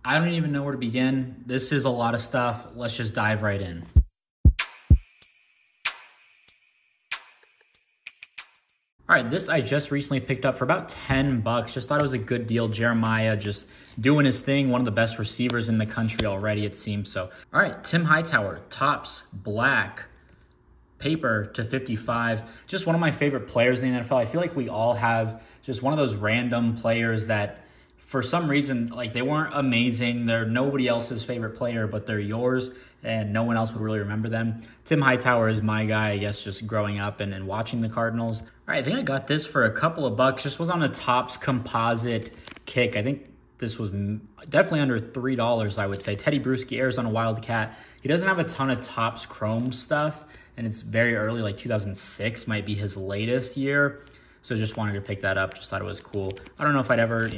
I don't even know where to begin. This is a lot of stuff. Let's just dive right in. All right, this I just recently picked up for about 10 bucks. Just thought it was a good deal. Jeremiah just doing his thing. One of the best receivers in the country already, it seems. So, all right, Tim Hightower, Topps Black, paper to 55. Just one of my favorite players in the NFL. I feel like we all have just one of those random players that for some reason, like they weren't amazing. They're nobody else's favorite player, but they're yours and no one else would really remember them. Tim Hightower is my guy, I guess, just growing up and watching the Cardinals. All right, I think I got this for a couple of bucks. Just was on a Topps composite kick. I think this was definitely under $3, I would say. Teddy Bruschi, Arizona Wildcat. He doesn't have a ton of Topps Chrome stuff, and it's very early, like 2006 might be his latest year. So just wanted to pick that up. Just thought it was cool. I don't know if I'd ever,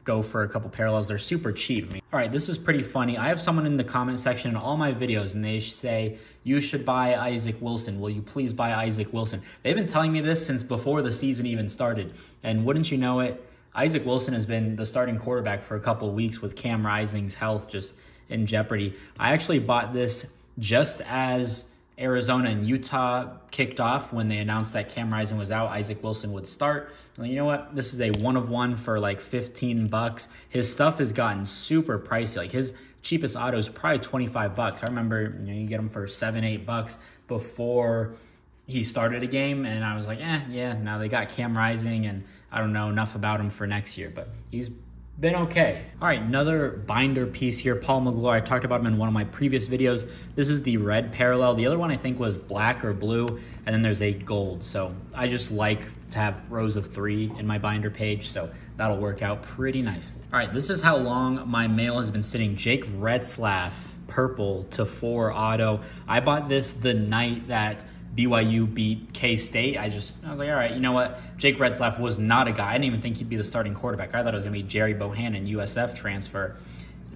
go for a couple parallels. They're super cheap. All right, this is pretty funny. I have someone in the comment section in all my videos and they say, you should buy Isaac Wilson. Will you please buy Isaac Wilson? They've been telling me this since before the season even started. And wouldn't you know it, Isaac Wilson has been the starting quarterback for a couple of weeks with Cam Rising's health just in jeopardy. I actually bought this just as Arizona and Utah kicked off when they announced that Cam Rising was out, Isaac Wilson would start. And you know what? This is a one of one for like 15 bucks. His stuff has gotten super pricey. Like his cheapest auto is probably 25 bucks. I remember, you get them for 7, 8 bucks before he started a game. And I was like, yeah, now they got Cam Rising and I don't know enough about him for next year, but he's been okay. All right, another binder piece here. Paul McGlory, I talked about him in one of my previous videos. This is the red parallel. The other one I think was black or blue, and then there's a gold. So I just like to have rows of 3 in my binder page, so that'll work out pretty nicely. All right, this is how long my mail has been sitting. Jake Retzlaff, purple to 4 auto. I bought this the night that BYU beat K-State. I was like, all right, you know what? Jake Retzlaff was not a guy. I didn't even think he'd be the starting quarterback. I thought it was going to be Jerry Bohannon, USF transfer.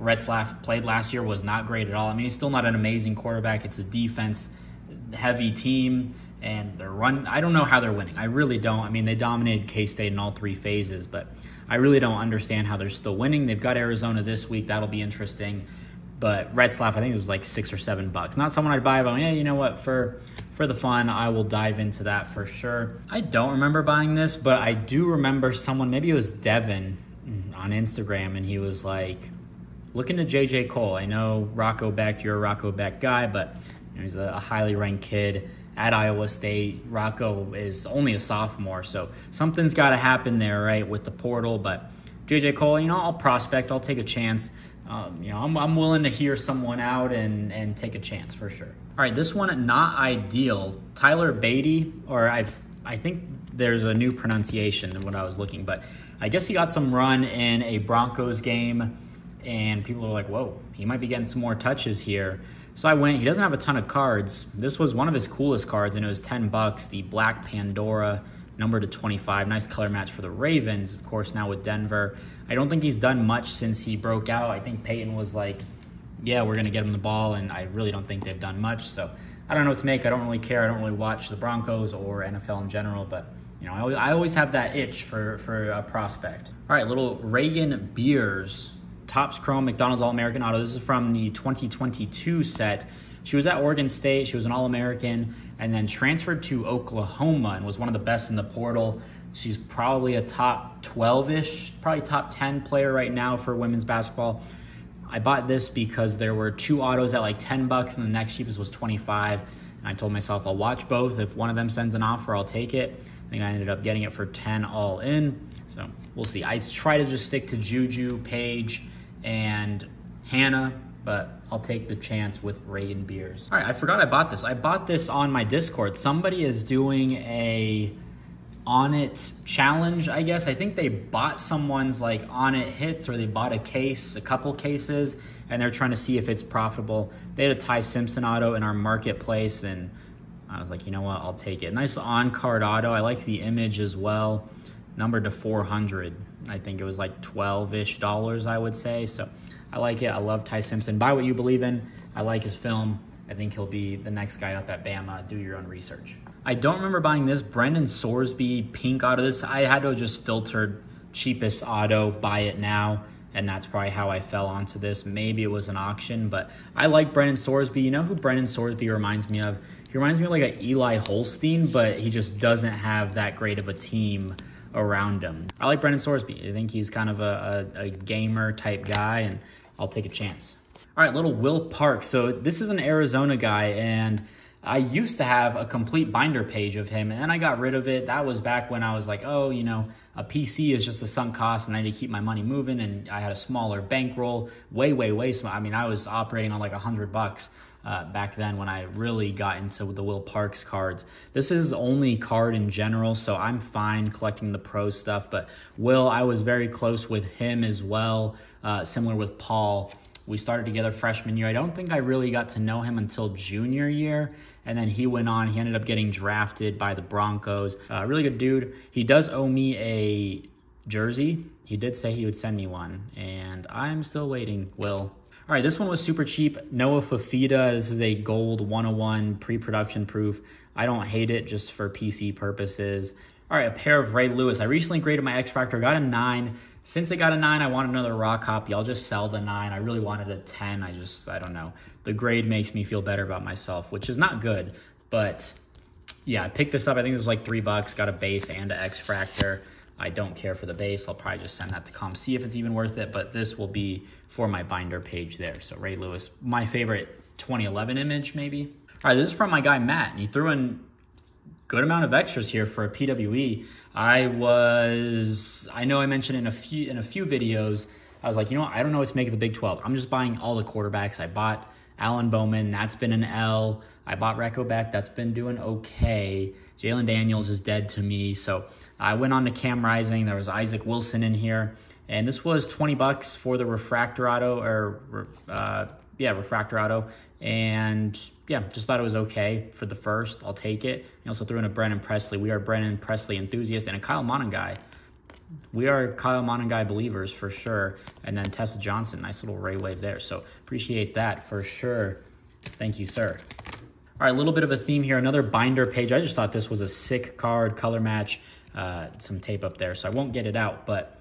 Retzlaff played last year, was not great at all. I mean, he's still not an amazing quarterback. It's a defense-heavy team, and they're I don't know how they're winning. I really don't. I mean, they dominated K-State in all 3 phases, but I really don't understand how they're still winning. They've got Arizona this week. That'll be interesting. But Retzlaff, I think it was like 6 or 7 bucks. Not someone I'd buy, but yeah, you know what? For the fun, I will dive into that for sure. I don't remember buying this, but I do remember someone, maybe it was Devin on Instagram, and he was like, look into J.J. Cole. I know Rocco Beck, you're a Rocco Beck guy, but he's a highly ranked kid at Iowa State. Rocco is only a sophomore, so something's got to happen there, right, with the portal. But J.J. Cole, I'll prospect. I'll take a chance. I'm willing to hear someone out and take a chance for sure. All right, this one, not ideal. Tyler Beatty, or I think there's a new pronunciation than what I was looking, but I guess he got some run in a Broncos game, and people are like, whoa, he might be getting some more touches here. So I went. He doesn't have a ton of cards. This was one of his coolest cards, and it was 10 bucks, the Black Pandora, number to 25. Nice color match for the Ravens, of course, now with Denver. I don't think he's done much since he broke out. I think Peyton was like, yeah, we're going to get him the ball, and I really don't think they've done much. So I don't know what to make. I don't really care. I don't really watch the Broncos or NFL in general, but I always have that itch for a prospect. All right, little Reagan Beers, Topps Chrome McDonald's All-American Auto. This is from the 2022 set. She was at Oregon State. She was an All-American and then transferred to Oklahoma and was one of the best in the portal. She's probably a top 12-ish, probably top 10 player right now for women's basketball. I bought this because there were 2 autos at like 10 bucks and the next cheapest was 25. And I told myself I'll watch both. If one of them sends an offer, I'll take it. I think I ended up getting it for 10 all in. So we'll see. I try to just stick to Juju, Paige, and Hannah, but I'll take the chance with Reagan Beers. All right, I forgot I bought this. I bought this on my Discord. Somebody is doing a On It challenge, I guess. I think they bought someone's like On It hits, or they bought a couple cases, and they're trying to see if it's profitable. They had a Ty Simpson auto in our marketplace, and I was like, you know what, I'll take it. Nice on-card auto. I like the image as well. Numbered to 400. I think it was like $12-ish, I would say. So I like it. I love Ty Simpson. Buy what you believe in. I like his film. I think he'll be the next guy up at Bama. Do your own research. I don't remember buying this Brendan Sorsby pink auto. This I had to just filtered cheapest auto, buy it now. and that's probably how I fell onto this. Maybe it was an auction, but I like Brennan Sorsby. You know who Brennan Sorsby reminds me of? He reminds me of like an Eli Holstein, but he just doesn't have that great of a team around him. I like Brennan Sorsby. I think he's kind of a gamer type guy, and I'll take a chance. All right, little Will Park. So this is an Arizona guy, and I used to have a complete binder page of him, and then I got rid of it. That was back when I was like, oh, you know, a PC is just a sunk cost, and I need to keep my money moving, and I had a smaller bankroll, way small. I mean, I was operating on like $100 back then when I really got into the Will Parks cards. This is only card in general, so I'm fine collecting the pro stuff, but Will, I was very close with him as well, similar with Paul. We started together freshman year. I don't think I really got to know him until junior year. And then he went on. He ended up getting drafted by the Broncos. Really good dude. He does owe me a jersey. He did say he would send me one. And I'm still waiting, Will. All right, this one was super cheap. Noah Fafita. This is a gold 101 pre-production proof. I don't hate it just for PC purposes. All right, a pair of Ray Lewis. I recently graded my X Factor, got a 9. Since I got a 9, I want another raw copy. I'll just sell the 9. I really wanted a 10. I don't know. The grade makes me feel better about myself, which is not good. But yeah, I picked this up. I think this was like $3. Got a base and an X Factor. I don't care for the base. I'll probably just send that to comp, see if it's even worth it. But this will be for my binder page there. So Ray Lewis, my favorite 2011 image maybe. All right, this is from my guy Matt. And he threw in good amount of extras here for a PWE. I know I mentioned in a few videos, I was like, you know what? I don't know what to make of the Big 12. I'm just buying all the quarterbacks. I bought Alan Bowman. That's been an L. I bought Recco Beck. That's been doing okay. Jalen Daniels is dead to me. So I went on to Cam Rising. There was Isaac Wilson in here. And this was $20 for the Refractor Auto, Refractor Auto. And yeah, just thought it was okay for the first. I'll take it. He also threw in a Brennan Presley. We are Brennan Presley enthusiasts, and a Kyle Monangai. We are Kyle Monangai believers for sure. And then Tessa Johnson, nice little Ray Wave there. So appreciate that for sure. Thank you, sir. All right, a little bit of a theme here. Another binder page. I just thought this was a sick card, color match, some tape up there. So I won't get it out, but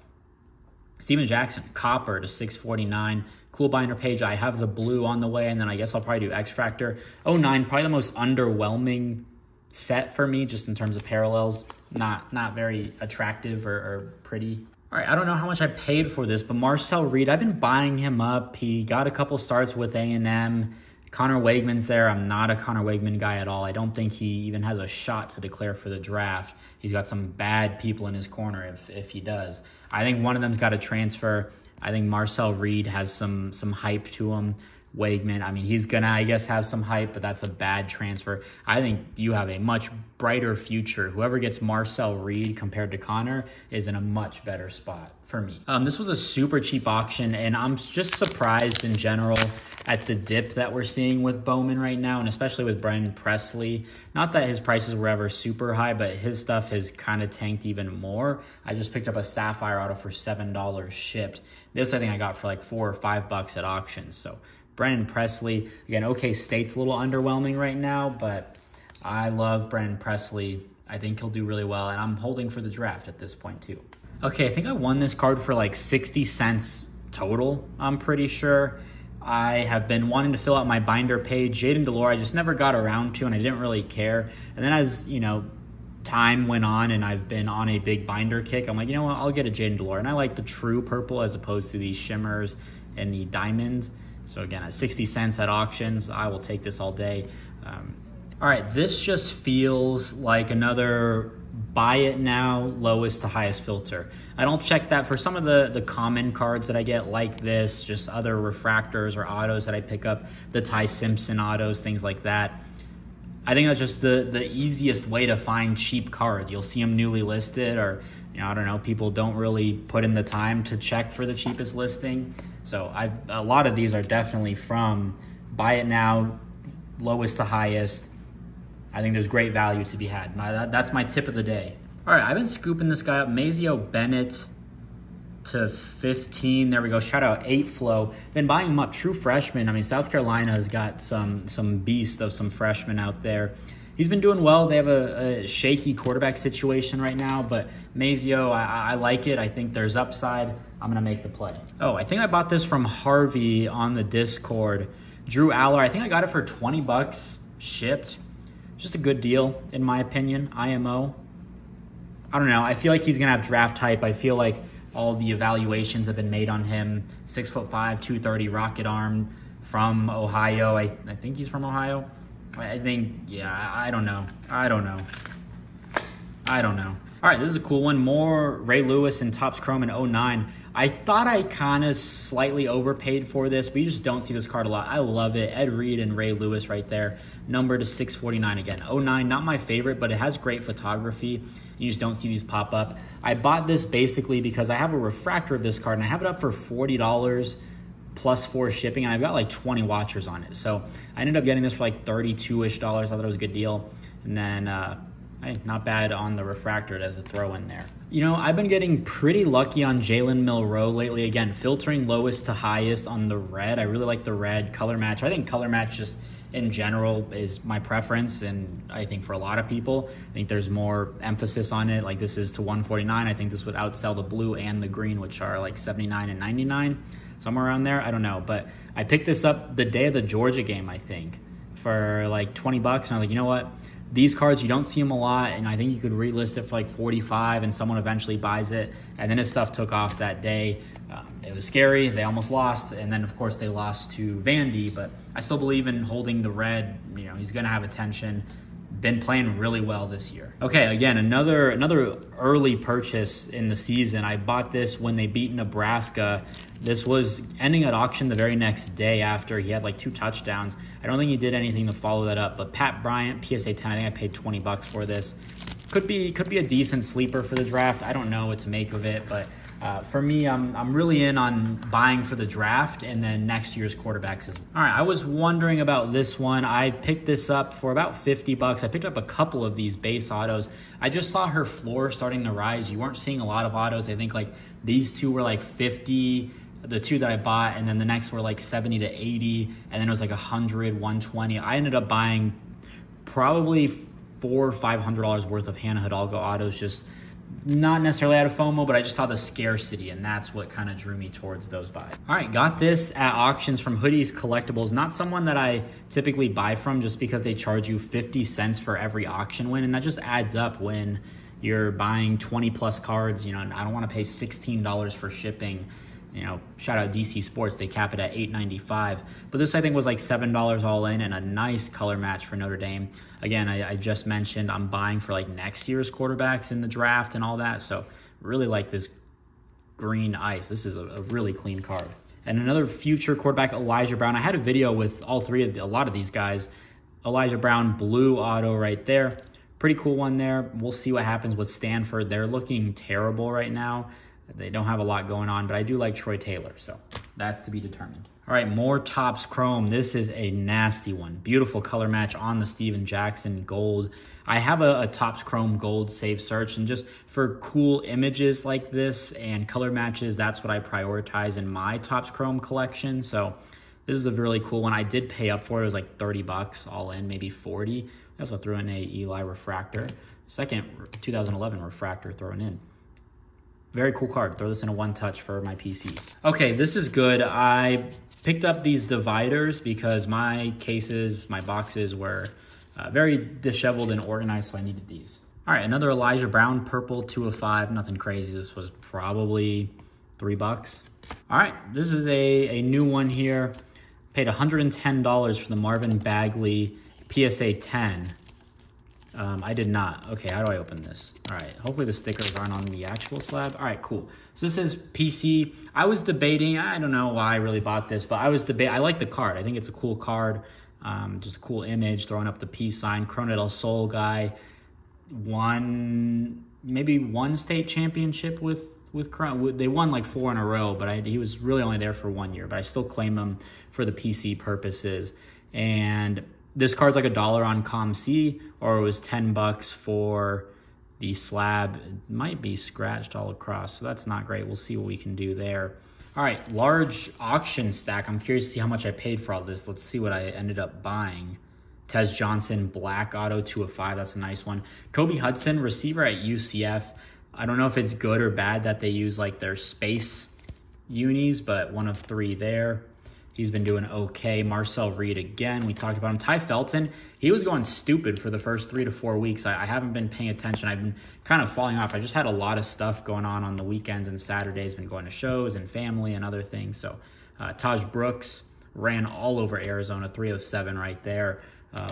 Steven Jackson, copper to 649. Cool binder page. I have the blue on the way, and then I guess I'll probably do X Factor. 09, probably the most underwhelming set for me, just in terms of parallels. Not very attractive or pretty. All right, I don't know how much I paid for this, but Marcel Reed, I've been buying him up. He got a couple starts with A&M. Connor Wegman's there. I'm not a Connor Wegman guy at all. I don't think he even has a shot to declare for the draft. He's got some bad people in his corner if he does. I think one of them's got to transfer. I think Marcel Reed has some hype to him. Wegman, I mean, he's going to, I guess, have some hype, but that's a bad transfer. I think you have a much brighter future. Whoever gets Marcel Reed compared to Connor is in a much better spot for me. This was a super cheap auction, and I'm just surprised in general at the dip that we're seeing with Bowman right now, and especially with Brennan Presley. Not that his prices were ever super high, but his stuff has kind of tanked even more. I just picked up a Sapphire Auto for $7 shipped. This I think I got for like $4 or $5 at auctions. So Brennan Presley, again, OK State's a little underwhelming right now, but I love Brennan Presley. I think he'll do really well, and I'm holding for the draft at this point too. Okay, I think I won this card for like 60 cents total, I'm pretty sure. I have been wanting to fill out my binder page. Jaden Delore, I just never got around to, and I didn't really care. And then as, you know, time went on and I've been on a big binder kick, I'm like, you know what, I'll get a Jaden Delore. And I like the true purple as opposed to these shimmers and the diamonds. So again, at 60 cents at auctions, I will take this all day. All right, this just feels like another buy it now, lowest to highest filter. I don't check that for some of the common cards that I get like this, just other refractors or autos that I pick up, the Ty Simpson autos, things like that. I think that's just the easiest way to find cheap cards. You'll see them newly listed, or, you know, I don't know, people don't really put in the time to check for the cheapest listing. So a lot of these are definitely from buy it now, lowest to highest. I think there's great value to be had. That's my tip of the day. All right, I've been scooping this guy up. Mazio Bennett to 15. There we go. Shout out 8 Flow. Been buying him up. True freshman. I mean, South Carolina has got some beast of some freshmen out there. He's been doing well. They have a shaky quarterback situation right now, but Mazio, I like it. I think there's upside. I'm gonna make the play. Oh, I think I bought this from Harvey on the Discord. Drew Aller, I think I got it for 20 bucks shipped. Just a good deal, in my opinion. IMO. I don't know. I feel like he's gonna have draft hype. I feel like all the evaluations have been made on him. 6'5", 230, rocket arm from Ohio. I think he's from Ohio. I think, yeah, I don't know. All right, this is a cool one. More Ray Lewis and Topps Chrome in 09. I thought I kind of slightly overpaid for this, but you just don't see this card a lot. I love it. Ed Reed and Ray Lewis right there. Numbered to 649 again. 09, not my favorite, but it has great photography. You just don't see these pop up. I bought this basically because I have a refractor of this card, and I have it up for $40 plus 4 shipping, and I've got like 20 watchers on it. So I ended up getting this for like $32-ish. I thought it was a good deal. And then, hey, not bad on the refractor as a throw in there. You know, I've been getting pretty lucky on Jalen Milroe lately. Again, filtering lowest to highest on the red. I really like the red color match. I think color match just in general is my preference, and I think for a lot of people, I think there's more emphasis on it. Like this is to 149. I think this would outsell the blue and the green, which are like 79 and 99, somewhere around there. I don't know, but I picked this up the day of the Georgia game, I think, for like 20 bucks. And I was like, you know what? These cards, you don't see them a lot, and I think you could relist it for like 45 and someone eventually buys it. And then his stuff took off that day. It was scary. They almost lost, and then of course they lost to Vandy, but I still believe in holding the red. You know, he's gonna have attention. Been playing really well this year. Okay, again, another early purchase in the season. I bought this when they beat Nebraska. This was ending at auction the very next day after he had like 2 touchdowns. I don't think he did anything to follow that up, but Pat Bryant, PSA 10, I think I paid 20 bucks for this. Could be a decent sleeper for the draft. I don't know what to make of it, but for me, I'm really in on buying for the draft and then next year's quarterbacks as well. All right, I was wondering about this one. I picked this up for about 50 bucks. I picked up a couple of these base autos. I just saw her floor starting to rise. You weren't seeing a lot of autos. I think like these 2 were like 50, the 2 that I bought, and then the next were like 70 to 80, and then it was like 100, 120. I ended up buying probably $400 or $500 worth of Hannah Hidalgo autos, just not necessarily out of FOMO, but I just saw the scarcity, and that's what kind of drew me towards those buys. All right, got this at auctions from Hoodies Collectibles. Not someone that I typically buy from just because they charge you 50 cents for every auction win, and that just adds up when you're buying 20 plus cards. You know, I don't want to pay $16 for shipping. You know, shout out DC Sports, they cap it at $8.95. But this I think was like $7 all in, and a nice color match for Notre Dame. Again, I just mentioned I'm buying for like next year's quarterbacks in the draft and all that. So really like this green ice. This is a really clean card. And another future quarterback, Elijah Brown. I had a video with all three of a lot of these guys. Elijah Brown, blue auto right there. Pretty cool one there. We'll see what happens with Stanford. They're looking terrible right now. They don't have a lot going on, but I do like Troy Taylor, so that's to be determined. All right, more Topps Chrome. This is a nasty one. Beautiful color match on the Steven Jackson gold. I have a Topps Chrome gold save search, and just for cool images like this and color matches, that's what I prioritize in my Topps Chrome collection. So this is a really cool one. I did pay up for it. It was like 30 bucks all in, maybe 40. I also threw in a Eli refractor. Second 2011 refractor thrown in. Very cool card. Throw this in a one touch for my PC. Okay, this is good. I picked up these dividers because my cases, my boxes were very disheveled and organized, so I needed these. All right, another Elijah Brown purple 2 of 5. Nothing crazy. This was probably 3 bucks. All right, this is a new one here. Paid $110 for the Marvin Bagley PSA 10. I did not. Okay, how do I open this? All right, hopefully the stickers aren't on the actual slab. All right, cool. So this is PC. I was debating, I don't know why I really bought this, but I like the card. I think it's a cool card. Just a cool image, throwing up the peace sign. Corona del Sol guy won maybe one state championship with Corona. They won like 4 in a row, but he was really only there for 1 year, but I still claim him for the PC purposes. And this card's like $1 on ComC, or it was 10 bucks for the slab. It might be scratched all across, so that's not great. We'll see what we can do there. All right, large auction stack. I'm curious to see how much I paid for all this. Let's see what I ended up buying. Tez Johnson, black auto, 2 of 5. That's a nice one. Kobe Hudson, receiver at UCF. I don't know if it's good or bad that they use like their space unis, but 1 of 3 there. He's been doing okay. Marcel Reed again, we talked about him. Ty Felton, he was going stupid for the first 3 to 4 weeks. I haven't been paying attention. I've been kind of falling off. I just had a lot of stuff going on the weekends and Saturdays, been going to shows and family and other things. So Taj Brooks ran all over Arizona, 307 right there.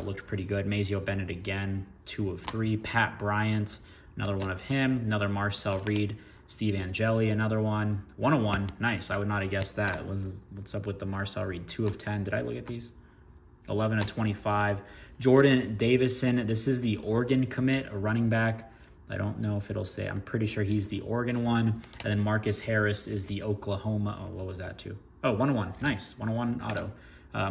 Looked pretty good. Mazio Bennett again, 2 of 3. Pat Bryant, another one of him. Another Marcel Reed. Steve Angeli, another one. 101. Nice. I would not have guessed that. What's up with the Marcel Reed? 2 of 10. Did I look at these? 11 of 25. Jordan Davison. This is the Oregon commit, a running back. I don't know if it'll say. I'm pretty sure he's the Oregon one. And then Marcus Harris is the Oklahoma. Oh, what was that too? Oh, 101. Nice. 101 auto.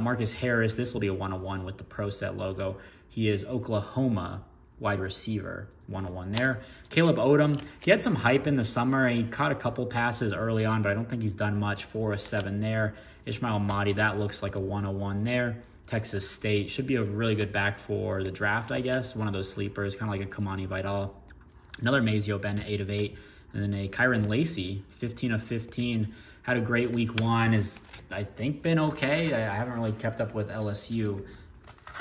Marcus Harris. This will be a 101 with the Pro Set logo. He is Oklahoma wide receiver. 101 there. Caleb Odom, he had some hype in the summer. He caught a couple passes early on, but I don't think he's done much. 4 of 7 there. Ishmael Mahdi, that looks like a 101 there. Texas State, should be a really good back for the draft, I guess. One of those sleepers, kind of like a Kamani Vidal. Another Mazio Bennett, 8 of 8. And then a Kyron Lacey, 15 of 15. Had a great week 1. Has, I think, been okay. I haven't really kept up with LSU.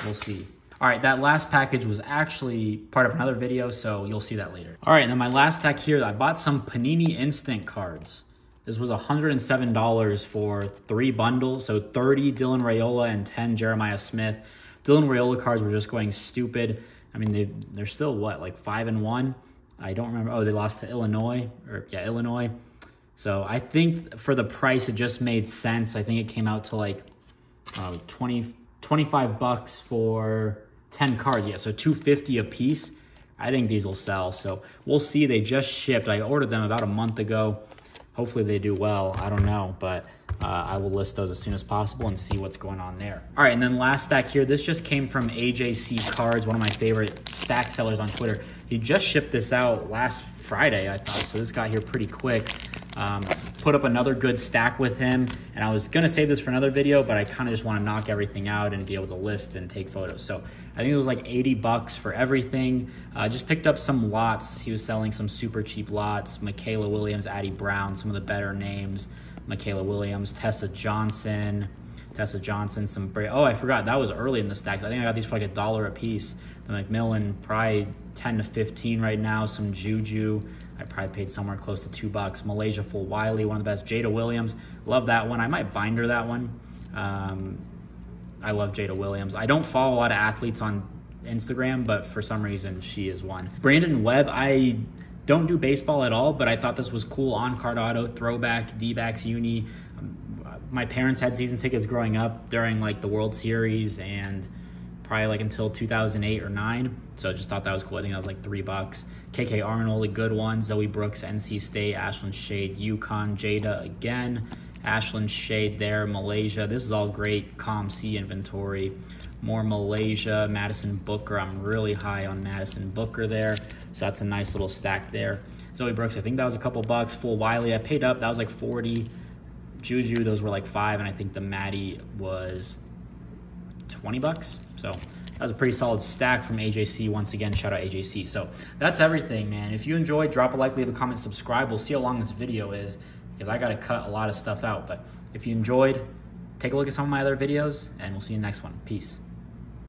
We'll see. All right, that last package was actually part of another video, so you'll see that later. All right, and then my last stack here, I bought some Panini Instant cards. This was $107 for 3 bundles, so 30 Dylan Raiola and 10 Jeremiah Smith. Dylan Raiola cards were just going stupid. I mean, they're still, what, like 5-1? I don't remember. Oh, they lost to Illinois. Illinois. So I think for the price, it just made sense. I think it came out to like 25 bucks for 10 cards. Yeah, so $250 a piece. I think these will sell. So we'll see. They just shipped. I ordered them about a month ago. Hopefully they do well. I don't know, but I will list those as soon as possible and see what's going on there. All right, and then last stack here. This just came from AJC Cards, one of my favorite stack sellers on Twitter. He just shipped this out last Friday, I thought, so this got here pretty quick. Put up another good stack with him, and I was gonna save this for another video, but I kind of just want to knock everything out and be able to list and take photos. So I think it was like 80 bucks for everything. Just picked up some lots. He was selling some super cheap lots. Michaela Williams, Addie Brown, some of the better names. Michaela Williams, Tessa Johnson, some oh, I forgot, that was early in the stacks. I think I got these for like $1 a piece. And McMillan, probably 10 to 15 right now. Some Juju, I probably paid somewhere close to $2. Malaysia Full Wiley, one of the best. Jada Williams, love that one. I might binder that one. I love Jada Williams. I don't follow a lot of athletes on Instagram, but for some reason she is one. Brandon Webb, I don't do baseball at all, but I thought this was cool. On-card auto, throwback, D-backs uni. My parents had season tickets growing up during like the World Series and probably like until 2008 or 9. So I just thought that was cool. I think that was like $3. KK Arnold, a good one. Zoe Brooks, NC State. Ashlyn Shade, UConn. Jada again. Ashlyn Shade there. Malaysia. This is all great COM-C inventory. More Malaysia. Madison Booker. I'm really high on Madison Booker there. So that's a nice little stack there. Zoe Brooks, I think that was a couple bucks. Full Wiley, I paid up. That was like 40. Juju, those were like 5. And I think the Maddie was 20 bucks. So that was a pretty solid stack from AJC. Once again, shout out AJC. So that's everything, man. If you enjoyed, drop a like, leave a comment, subscribe. We'll see how long this video is because I got to cut a lot of stuff out. But if you enjoyed, take a look at some of my other videos and we'll see you in the next one. Peace.